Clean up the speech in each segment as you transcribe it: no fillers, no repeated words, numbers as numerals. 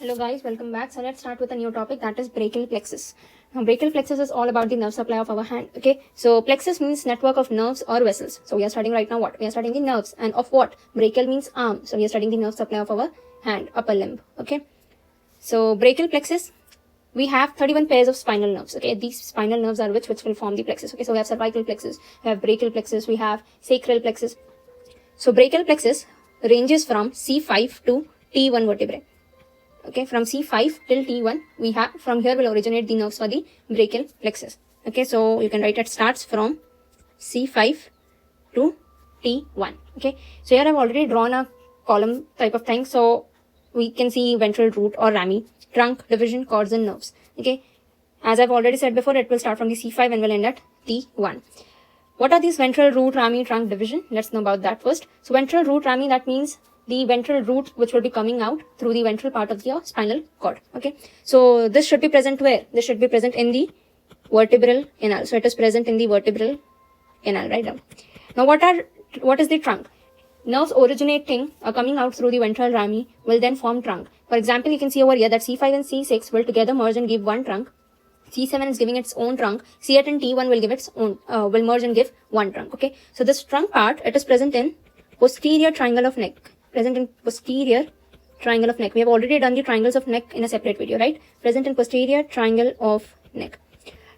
Hello guys, welcome back. So let's start with a new topic, that is brachial plexus. Now brachial plexus is all about the nerve supply of our hand. Okay, so plexus means network of nerves or vessels. So we are studying right now what? We are studying the nerves, and of what? Brachial means arm. So we are studying the nerve supply of our hand, upper limb. Okay, so brachial plexus, we have 31 pairs of spinal nerves. Okay, these spinal nerves are which will form the plexus. Okay, so we have cervical plexus, we have brachial plexus, we have sacral plexus. So brachial plexus ranges from C5 to T1 vertebrae. Okay, from C5 till T1, we have, from here will originate the nerves for the brachial plexus. Okay, so you can write it starts from C5 to T1. Okay, so here I've already drawn a column type of thing. So we can see ventral root or rami, trunk, division, cords and nerves. Okay, as I've already said before, it will start from the C5 and will end at T1. What are these ventral root, rami, trunk, division? Let's know about that first. So ventral root, rami, that means the ventral root which will be coming out through the ventral part of your spinal cord. Okay, so this should be present where? This should be present in the vertebral canal. So it is present in the vertebral canal right now. Now what is the trunk? Nerves originating coming out through the ventral rami will then form trunk. For example, you can see over here that C5 and C6 will together merge and give one trunk. C7 is giving its own trunk. C8 and T1 will give its own, will merge and give one trunk. Okay, so this trunk part, it is present in posterior triangle of neck. Present in posterior triangle of neck. We have already done the triangles of neck in a separate video, right? Present in posterior triangle of neck.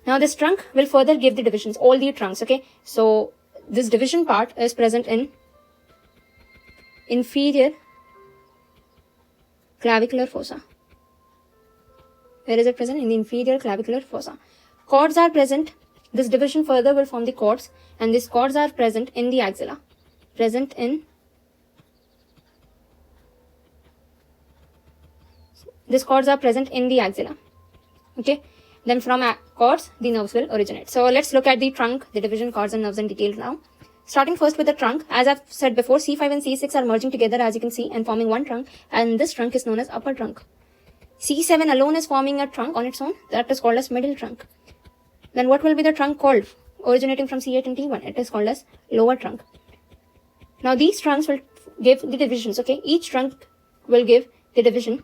Now this trunk will further give the divisions, all the trunks. Okay, so this division part is present in inferior clavicular fossa. Where is it present? In the inferior clavicular fossa. Cords are present. This division further will form the cords, and these cords are present in the axilla. These cords are present in the axilla. Okay, then from cords the nerves will originate. So let's look at the trunk, the division, cords and nerves in detail now. Starting first with the trunk, as I've said before, C5 and C6 are merging together, as you can see, and forming one trunk, and this trunk is known as upper trunk. C7 alone is forming a trunk on its own, that is called as middle trunk. Then what will be the trunk called, originating from C8 and T1? It is called as lower trunk. Now these trunks will give the divisions. Okay, each trunk will give the division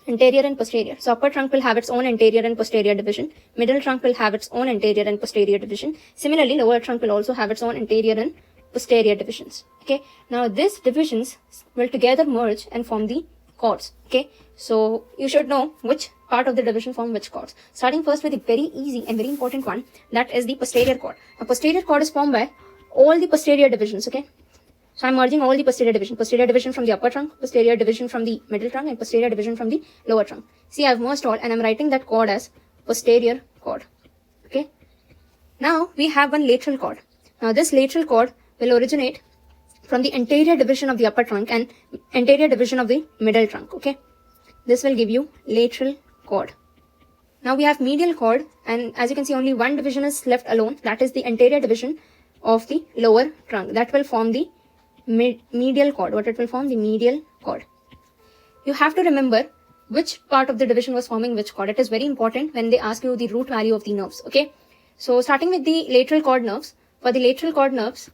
anterior and posterior. So upper trunk will have its own anterior and posterior division. Middle trunk will have its own anterior and posterior division. Similarly, lower trunk will also have its own anterior and posterior divisions. Okay, now these divisions will together merge and form the cords. Okay, so you should know which part of the division form which cords. Starting first with a very easy and very important one, that is the posterior cord. A posterior cord is formed by all the posterior divisions. Okay, so I'm merging all the posterior division from the upper trunk, posterior division from the middle trunk, and posterior division from the lower trunk. See, I've merged all, and I'm writing that cord as posterior cord. Okay, now we have one lateral cord. Now this lateral cord will originate from the anterior division of the upper trunk and anterior division of the middle trunk. Okay, this will give you lateral cord. Now we have medial cord, and as you can see, only one division is left alone, that is the anterior division of the lower trunk. That will form the medial cord. What it will form? The medial cord. You have to remember which part of the division was forming which cord. It is very important when they ask you the root value of the nerves. Okay, so starting with the lateral cord nerves. For the lateral cord nerves,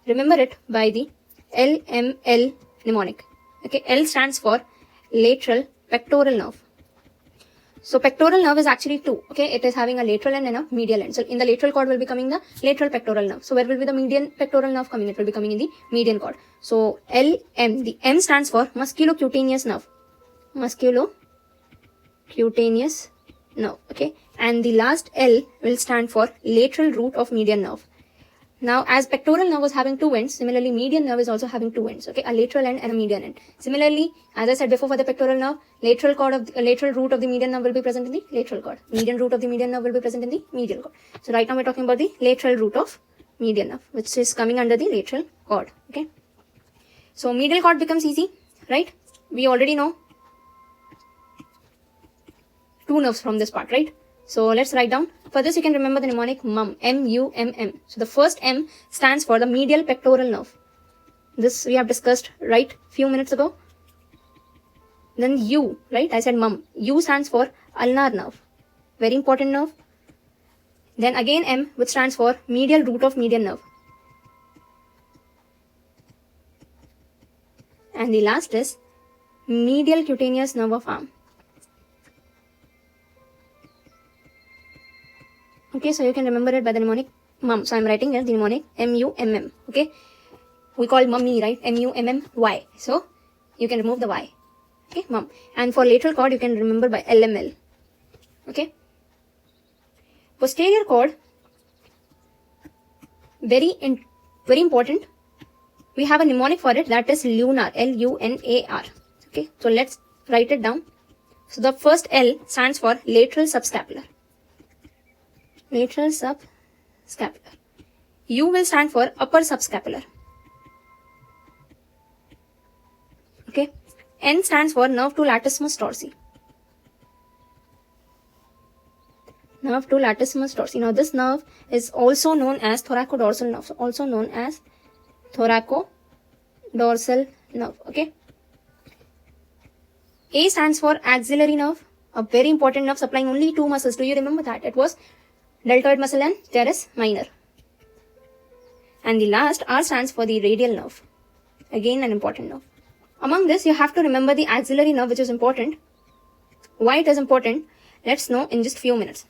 remember it by the LML mnemonic. Okay, L stands for lateral pectoral nerve. So pectoral nerve is actually two. Okay, it is having a lateral end and a medial end. So in the lateral cord will be coming the lateral pectoral nerve. So where will be the median pectoral nerve coming? It will be coming in the median cord. So LM, the M stands for musculocutaneous nerve. Musculocutaneous nerve. Okay, and the last L will stand for lateral root of median nerve. Now, as pectoral nerve was having two ends, similarly median nerve is also having two ends. Okay, a lateral end and a median end. Similarly, as I said before, for the pectoral nerve, lateral root of the median nerve will be present in the lateral cord. Median root of the median nerve will be present in the medial cord. So right now we're talking about the lateral root of median nerve, which is coming under the lateral cord. Okay, so medial cord becomes easy, right? We already know two nerves from this part, right? So let's write down. For this, you can remember the mnemonic MUM, M-U-M-M. So the first M stands for the medial pectoral nerve. This we have discussed right few minutes ago. Then U, right? I said MUM. U stands for ulnar nerve. Very important nerve. Then again M, which stands for medial root of median nerve. And the last is medial cutaneous nerve of arm. Okay, so you can remember it by the mnemonic mum. So I'm writing here the mnemonic M-U-M-M. Okay, we call mummy, right? M-U-M-M-Y. So you can remove the Y. Okay, mum. And for lateral cord, you can remember by L-M-L. Okay. Posterior cord, very important. We have a mnemonic for it, that is lunar, L-U-N-A-R. Okay, so let's write it down. So the first L stands for lateral subscapular. Lateral subscapular. U will stand for upper subscapular. Okay. N stands for nerve to latissimus dorsi. Nerve to latissimus dorsi. Now this nerve is also known as thoracodorsal nerve. Also known as thoracodorsal nerve. Okay. A stands for axillary nerve, a very important nerve supplying only two muscles. Do you remember that? It was deltoid muscle and teres minor. And the last R stands for the radial nerve. Again an important nerve. Among this, you have to remember the axillary nerve, which is important. Why it is important, let's know in just few minutes.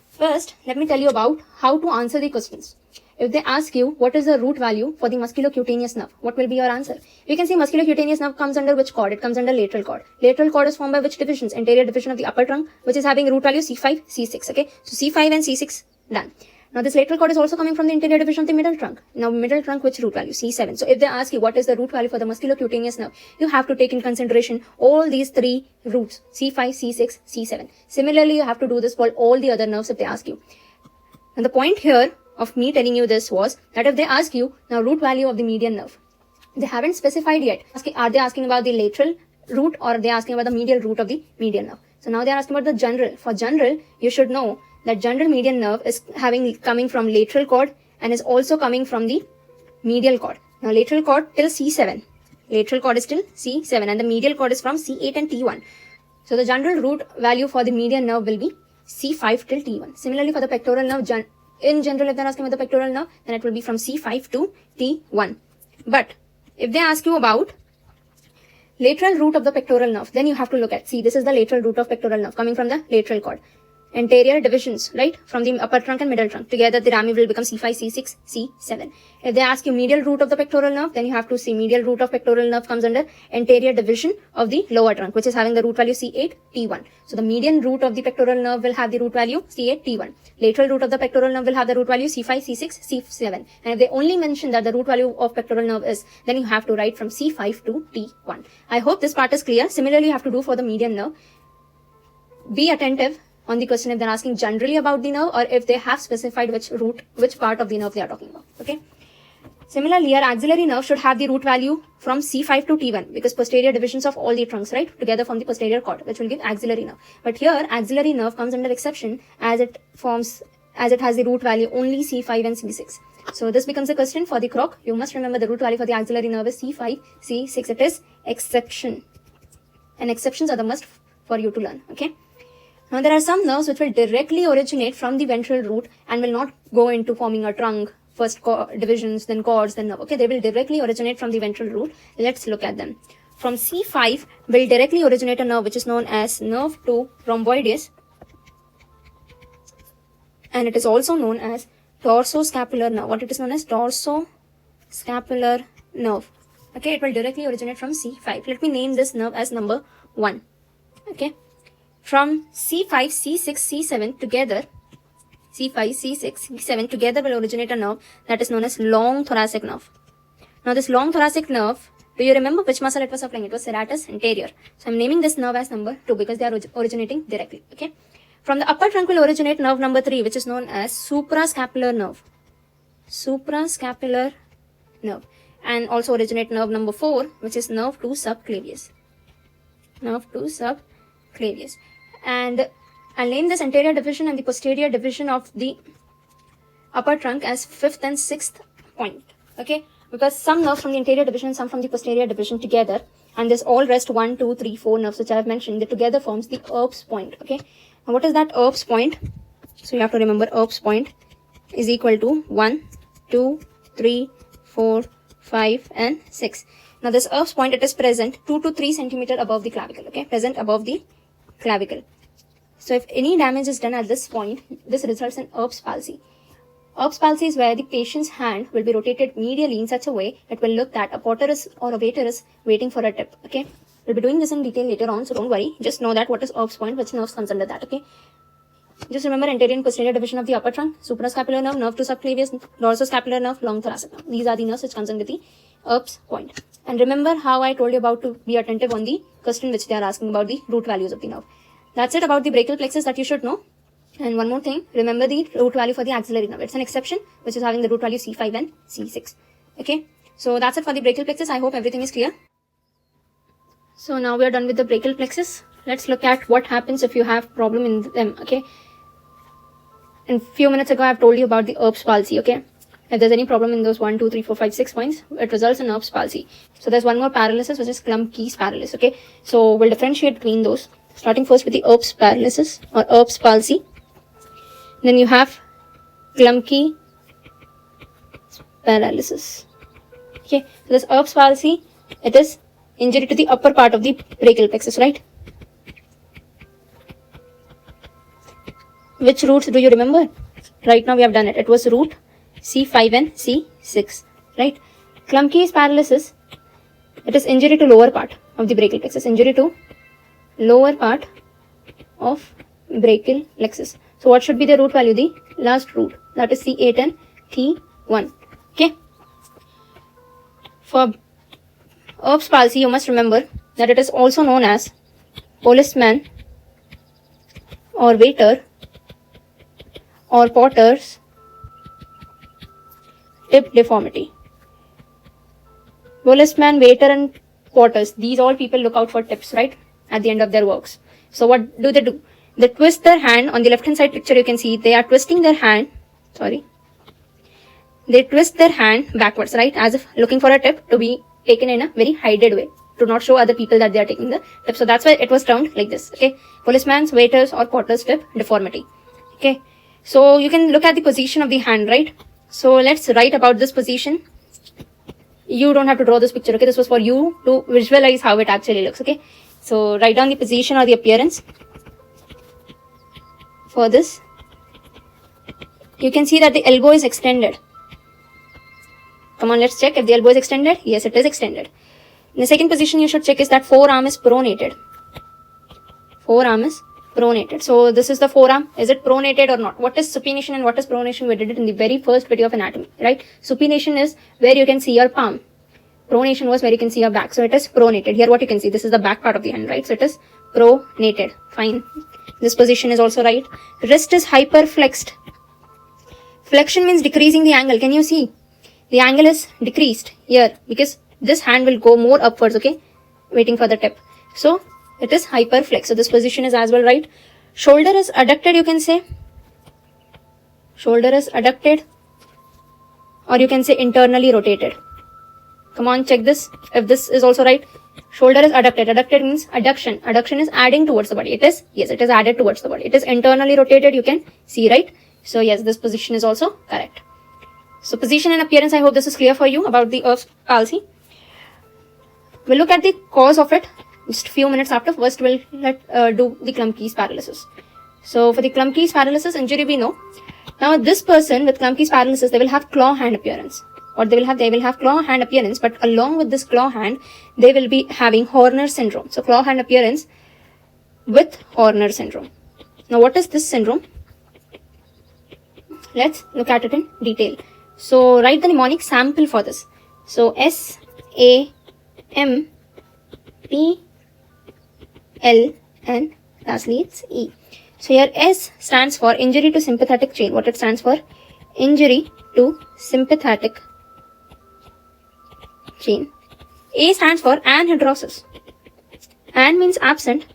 First, let me tell you about how to answer the questions. If they ask you what is the root value for the musculocutaneous nerve, what will be your answer? You can see musculocutaneous nerve comes under which cord? It comes under lateral cord. Lateral cord is formed by which divisions? Anterior division of the upper trunk, which is having root value C5, C6. Okay, so C5 and C6 done. Now this lateral cord is also coming from the interior division of the middle trunk. Now middle trunk, which root value? C7. So if they ask you what is the root value for the musculocutaneous nerve, you have to take in consideration all these three roots, C5, C6, C7. Similarly, you have to do this for all the other nerves if they ask you. And the point here of me telling you this was that if they ask you now root value of the median nerve, they haven't specified yet. Are they asking about the lateral root or are they asking about the medial root of the median nerve? So now they are asking about the general. For general, you should know that general median nerve is coming from lateral cord and is also coming from the medial cord. Now lateral cord till C7. Lateral cord is till C7 and the medial cord is from C8 and T1. So the general root value for the median nerve will be C5 till T1. Similarly for the pectoral nerve, in general if they are asking about the pectoral nerve, then it will be from C5 to T1. But if they ask you about lateral root of the pectoral nerve, then you have to look at, see, this is the lateral root of pectoral nerve coming from the lateral cord. Anterior divisions, right, from the upper trunk and middle trunk. Together the rami will become C5, C6, C7. If they ask you medial root of the pectoral nerve, then you have to see medial root of pectoral nerve comes under anterior division of the lower trunk, which is having the root value C8, T1. So the median root of the pectoral nerve will have the root value C8, T1. Lateral root of the pectoral nerve will have the root value C5, C6, C7. And if they only mention that the root value of pectoral nerve is, then you have to write from C5 to T1. I hope this part is clear. Similarly, you have to do for the median nerve. Be attentive on the question if they're asking generally about the nerve or if they have specified which part of the nerve they are talking about. Okay. Similarly, your axillary nerve should have the root value from C5 to T1 because posterior divisions of all the trunks, right, together form the posterior cord, which will give axillary nerve. But here, axillary nerve comes under exception as it has the root value only C5 and C6. So this becomes a question for the croc. You must remember the root value for the axillary nerve is C5, C6. It is exception. And exceptions are the must for you to learn. Okay. Now there are some nerves which will directly originate from the ventral root and will not go into forming a trunk, first divisions, then cords, then nerve. Okay, they will directly originate from the ventral root. Let's look at them. From C5 will directly originate a nerve which is known as nerve to rhomboideus, and it is also known as dorsoscapular nerve. What it is known as? Dorsoscapular nerve. Okay, it will directly originate from C5. Let me name this nerve as number 1. Okay. From C5, C6, C7 together, C5, C6, C7 together will originate a nerve that is known as long thoracic nerve. Now this long thoracic nerve, do you remember which muscle it was supplying? It was serratus anterior. So I'm naming this nerve as number 2 because they are originating directly. Okay. From the upper trunk will originate nerve number 3, which is known as suprascapular nerve. Suprascapular nerve. And also originate nerve number 4, which is nerve to subclavius. Nerve to subclavius. And I'll name this anterior division and the posterior division of the upper trunk as 5th and 6th point. Okay, because some nerves from the anterior division, some from the posterior division together, and this all rest 1, 2, 3, 4 nerves which I have mentioned, that together forms the Erb's point. Okay, now what is that Erb's point? So you have to remember Erb's point is equal to 1, 2, 3, 4, 5 and 6. Now this Erb's point, it is present 2 to 3 centimeter above the clavicle. Okay, present above the clavicle. So if any damage is done at this point, this results in Erb's palsy. Erb's palsy is where the patient's hand will be rotated medially in such a way it will look that a porter is or a waiter is waiting for a tip. Okay, we'll be doing this in detail later on, so don't worry. Just know that what is Erb's point, which nerves comes under that. Okay, just remember anterior and posterior division of the upper trunk, suprascapular nerve, nerve to subclavius, dorsoscapular nerve, long thoracic nerve. These are the nerves which comes under the Erb's point. And remember how I told you about to be attentive on the question which they are asking about the root values of the nerve. That's it about the brachial plexus that you should know. And one more thing, remember the root value for the axillary nerve. It's an exception which is having the root value C5 and C6. Okay, so that's it for the brachial plexus. I hope everything is clear. So now we are done with the brachial plexus. Let's look at what happens if you have problem in them. Okay, in few minutes ago I have told you about the Erb's palsy. Okay, if there's any problem in those 1, 2, 3, 4, 5, 6 points, it results in Erb's palsy. So there's one more paralysis which is Klumpke's paralysis. Okay, so we'll differentiate between those, starting first with the Erb's paralysis or Erb's palsy. Then you have Klumpke paralysis. Okay, so this Erb's palsy, it is injury to the upper part of the brachial plexus, right? Which roots do you remember? Right now we have done it. It was root C5 and C6, right? Klumpke's paralysis, it is injury to lower part of the brachial plexus. Injury to lower part of brachial plexus. So what should be the root value? The last root, that is C8 and T1. Okay. For Erb's palsy, you must remember that it is also known as policeman or waiter or porter's tip deformity. Policeman, waiter and porters, these all people look out for tips, right, at the end of their works. So what do? They twist their hand. On the left hand side picture you can see they are twisting their hand, they twist their hand backwards, right, as if looking for a tip to be taken in a very hidden way, to not show other people that they are taking the tip. So that's why it was termed like this. Okay, policeman's, waiter's or porter's tip deformity. Okay, so you can look at the position of the hand, right? So let's write about this position. You don't have to draw this picture. Okay, this was for you to visualize how it actually looks. Okay, so write down the position or the appearance. For this, you can see that the elbow is extended. Come on, let's check if the elbow is extended. Yes, it is extended. In the second position, you should check is that forearm is pronated. Forearm is pronated. So this is the forearm. Is it pronated or not? What is supination and what is pronation? We did it in the very first video of anatomy, right? Supination is where you can see your palm. Pronation was where you can see your back. So it is pronated. Here what you can see, this is the back part of the hand, right? So it is pronated. Fine. This position is also right. Wrist is hyperflexed. Flexion means decreasing the angle. Can you see? The angle is decreased here because this hand will go more upwards, okay? Waiting for the tip. So it is hyperflexed. So this position is as well right. Shoulder is adducted, you can say. Shoulder is adducted. Or you can say internally rotated. Come on, check this. If this is also right. Shoulder is adducted. Adducted means adduction. Adduction is adding towards the body. It is, yes, it is added towards the body. It is internally rotated, you can see, right? So yes, this position is also correct. So position and appearance, I hope this is clear for you about the Erb's palsy. We'll look at the cause of it just a few minutes after. First, we'll do the Klumpke's paralysis. So for the Klumpke's paralysis injury, we know. Now this person with Klumpke's paralysis, they will have claw hand appearance. What they will have claw hand appearance, but along with this claw hand, they will be having Horner syndrome. So claw hand appearance with Horner syndrome. Now what is this syndrome? Let's look at it in detail. So write the mnemonic sample for this. So SAMPL and lastly it's E. So here S stands for injury to sympathetic chain. What it stands for? Injury to sympathetic chain. A stands for anhidrosis. An means absent.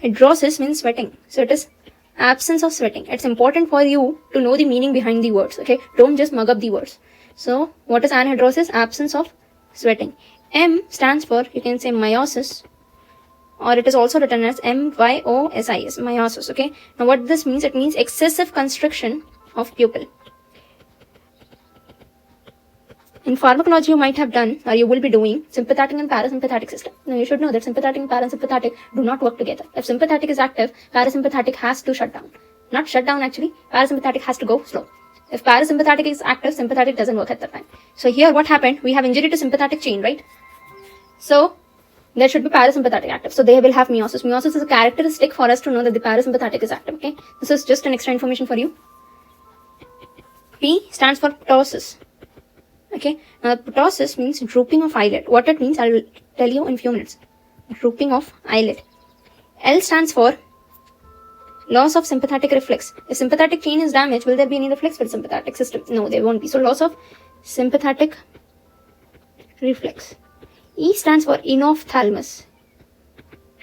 Hidrosis means sweating. So it is absence of sweating. It's important for you to know the meaning behind the words. Okay, don't just mug up the words. So what is anhidrosis? Absence of sweating. M stands for, you can say meiosis, or it is also written as MYOSIS, meiosis. Okay, now what this means? It means excessive constriction of pupil. In pharmacology, you might have done or you will be doing sympathetic and parasympathetic system. Now, you should know that sympathetic and parasympathetic do not work together. If sympathetic is active, parasympathetic has to shut down. Not shut down actually, parasympathetic has to go slow. If parasympathetic is active, sympathetic doesn't work at that time. So here what happened, we have injury to sympathetic chain, right? So there should be parasympathetic active. So they will have meiosis. Meiosis is a characteristic for us to know that the parasympathetic is active, okay? This is just an extra information for you. P stands for ptosis. Okay, now ptosis means drooping of eyelid. What it means, I will tell you in few minutes. Drooping of eyelid. L stands for loss of sympathetic reflex. If sympathetic chain is damaged, will there be any reflex for sympathetic system? No, there won't be. So loss of sympathetic reflex. E stands for enophthalmos.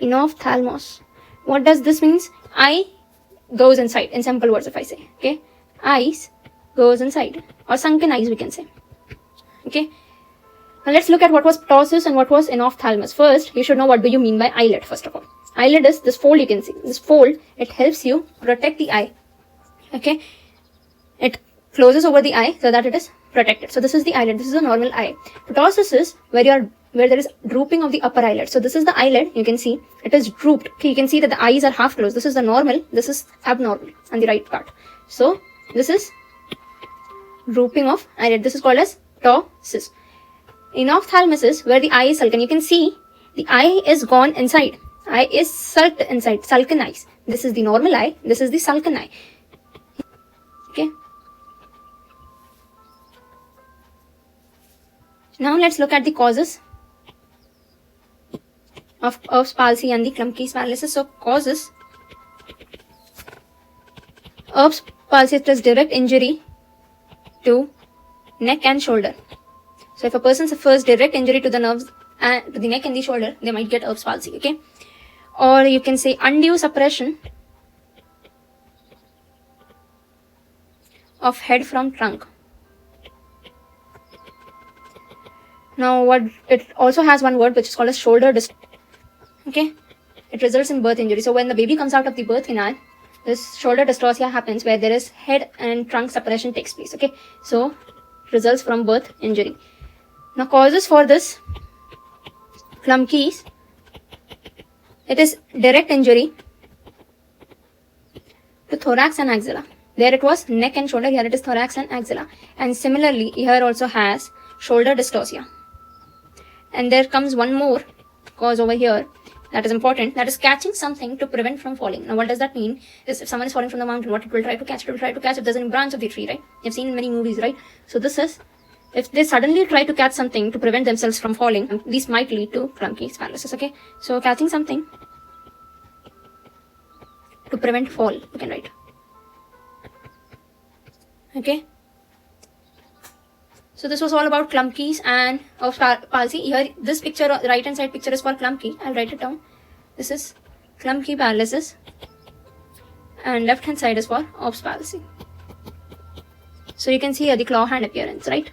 Enophthalmos. What does this mean? Eye goes inside, in simple words if I say. Okay, eyes goes inside, or sunken eyes we can say. Okay, now let's look at what was ptosis and what was enophthalmos. First, you should know what do you mean by eyelid. First of all, eyelid is this fold you can see. This fold, it helps you protect the eye. Okay, it closes over the eye so that it is protected. So this is the eyelid. This is a normal eye. Ptosis is where there is drooping of the upper eyelid. So this is the eyelid. You can see it is drooped. Okay, you can see that the eyes are half closed. This is the normal. This is abnormal on the right part. So this is drooping of eyelid. This is called as ptosis. Enophthalmos is where the eye is sunken. You can see the eye is gone inside. Eye is sulked inside. Sunken eyes. This is the normal eye. This is the sunken eye. Okay. Now let's look at the causes of Erb's palsy and the Klumpke's paralysis. So causes Erb's palsy is direct injury to neck and shoulder. So if a person suffers direct injury to the nerves and to the neck and the shoulder, they might get Erb's palsy. Okay, or you can say undue suppression of head from trunk. Now what it also has one word which is called as shoulder dystocia. Okay, it results in birth injury. So when the baby comes out of the birth canal, this shoulder dystocia happens where there is head and trunk suppression takes place. Okay, so results from birth injury. Now causes for this Klumpke's, it is direct injury to thorax and axilla. There it was neck and shoulder, here it is thorax and axilla. And similarly here also has shoulder dystocia. And there comes one more cause over here that is important, that is catching something to prevent from falling. Now what does that mean? Is if someone is falling from the mountain, what it will try to catch? It will try to catch if there's any branch of the tree, right? You've seen in many movies, right? So this is, if they suddenly try to catch something to prevent themselves from falling, these might lead to Klumpke's paralysis. Okay, so catching something to prevent fall, you can write. Okay, so this was all about Klumpke's and Erb's palsy. Here, this picture, right hand side picture is for Klumpke. I'll write it down. This is Klumpke paralysis, and left hand side is for Erb's palsy. So you can see here the claw hand appearance, right?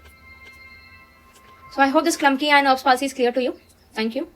So I hope this Klumpke and Erb's palsy is clear to you. Thank you.